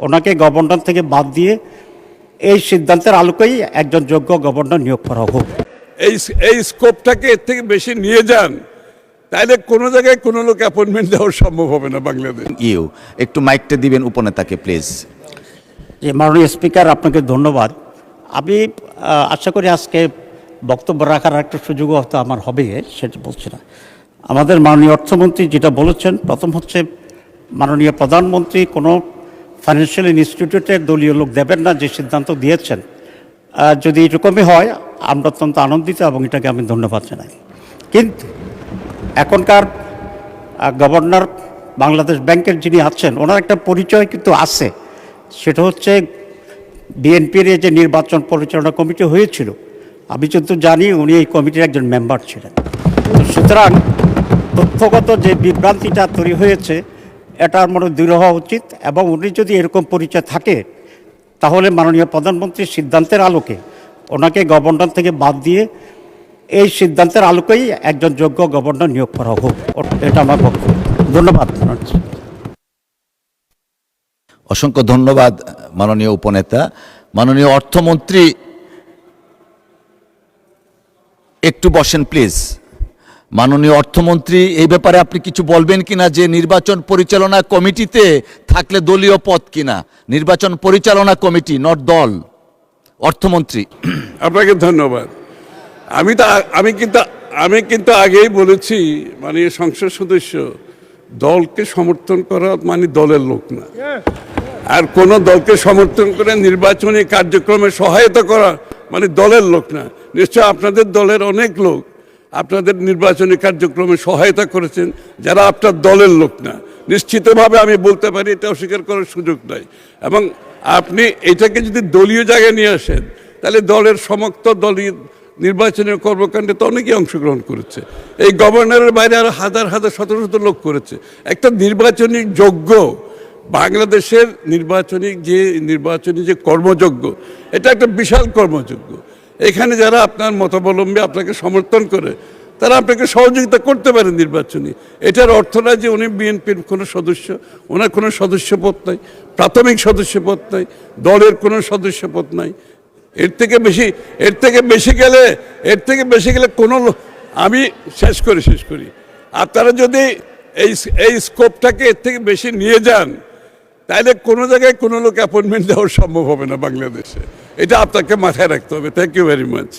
ওনাকে গভর্নর থেকে বাদ দিয়ে এই সিদ্ধান্তের আলোকেই একজন যোগ্য গভর্নর নিয়োগ করা হোক। এই স্কোপটাকে এর থেকে বেশি নিয়ে যান, তাইলে কোনো জায়গায় কোনো লোক অ্যাপয়েন্টমেন্ট দেওয়া সম্ভব হবে না বাংলাদেশ। একটু মাইকটা দিবেন উপনেতাকে প্লিজ। যে মাননীয় স্পিকার, আপনাকে ধন্যবাদ। আমি আশা করি আজকে বক্তব্য রাখার একটা সুযোগও হয়তো আমার হবে, সেটা বলছি না। আমাদের মাননীয় অর্থমন্ত্রী যেটা বলেছেন, প্রথম হচ্ছে মাননীয় প্রধানমন্ত্রী কোনো ফাইন্যান্সিয়াল ইনস্টিটিউটের দলীয় লোক দেবেন না, যে সিদ্ধান্ত দিয়েছেন। যদি এরকমই হয় আমরা অত্যন্ত আনন্দিত এবং এটাকে আমি ধন্যবাদ জানাই। কিন্তু এখনকার গভর্নর বাংলাদেশ ব্যাংকের যিনি আছেন, ওনার একটা পরিচয় কিন্তু আছে। সেটা হচ্ছে বিএনপির যে নির্বাচন পরিচালনা কমিটি হয়েছিল, আমি কিন্তু জানি উনি এই কমিটির একজন মেম্বার ছিলেন। সুতরাং তথ্যগত যে বিভ্রান্তিটা তৈরি হয়েছে, এটার মনে দূর হওয়া উচিত। এবং উনি যদি এরকম পরিচয় থাকে, তাহলে মাননীয় প্রধানমন্ত্রীর সিদ্ধান্তের আলোকে ওনাকে গভর্নর থেকে বাদ দিয়ে এই সিদ্ধান্তের আলোকেই একজন যোগ্য গভর্নর নিয়োগ করা হোক। এটা আমার বক্তব্য। ধন্যবাদ। অসংখ্য ধন্যবাদ মাননীয় উপনেতা। মাননীয় অর্থমন্ত্রী একটু বসেন প্লিজ। মাননীয় অর্থমন্ত্রী, এই ব্যাপারে আপনি কিছু বলবেন কিনা, যে নির্বাচন পরিচালনা কমিটিতে থাকলে দলীয় পদ কিনা? নির্বাচন পরিচালনা কমিটি, নট দল। অর্থমন্ত্রী। আপনাকে ধন্যবাদ। আমি কিন্তু আগেই বলেছি, মানে সংসদ সদস্য দলকে সমর্থন করা মানে দলের লোক না, আর কোন দলকে সমর্থন করে নির্বাচনী কার্যক্রমে সহায়তা করা মানে দলের লোক না। নিশ্চয় আপনাদের দলের অনেক লোক আপনাদের নির্বাচনী কার্যক্রমে সহায়তা করেছেন, যারা আপনার দলের লোক না। নিশ্চিতভাবে আমি বলতে পারি, এটা অস্বীকার করার সুযোগ নাই। এবং আপনি এটাকে যদি দলীয় জায়গায় নিয়ে আসেন, তাহলে দলের সমস্ত দলীয় নির্বাচনের কর্মকাণ্ডে তো অনেকেই অংশগ্রহণ করেছে। এই গভর্নরের বাইরে আরো হাজার হাজার শত শত লোক করেছে। একটা নির্বাচনী যোগ্য বাংলাদেশের নির্বাচনী যে কর্মযোগ্য, এটা একটা বিশাল কর্মযোগ্য। এখানে যারা আপনার মতাবলম্বী আপনাকে সমর্থন করে, তারা আপনাকে সহযোগিতা করতে পারে নির্বাচনী। এটার অর্থ না যে উনি বিএনপির কোনো সদস্য, ওনার কোনো সদস্যপদ নাই, প্রাথমিক সদস্যপদ নাই, দলের কোনো সদস্যপদ নাই। এর থেকে বেশি গেলে কোনো, আমি শেষ করি। আপনারা যদি এই স্কোপটাকে এর থেকে বেশি নিয়ে যান, তাইলে কোনো জায়গায় কোনো লোক অ্যাপয়েন্টমেন্ট দেওয়া সম্ভব হবে না বাংলাদেশে। এটা আপনাকে মাথায় রাখতে হবে। Thank you very much.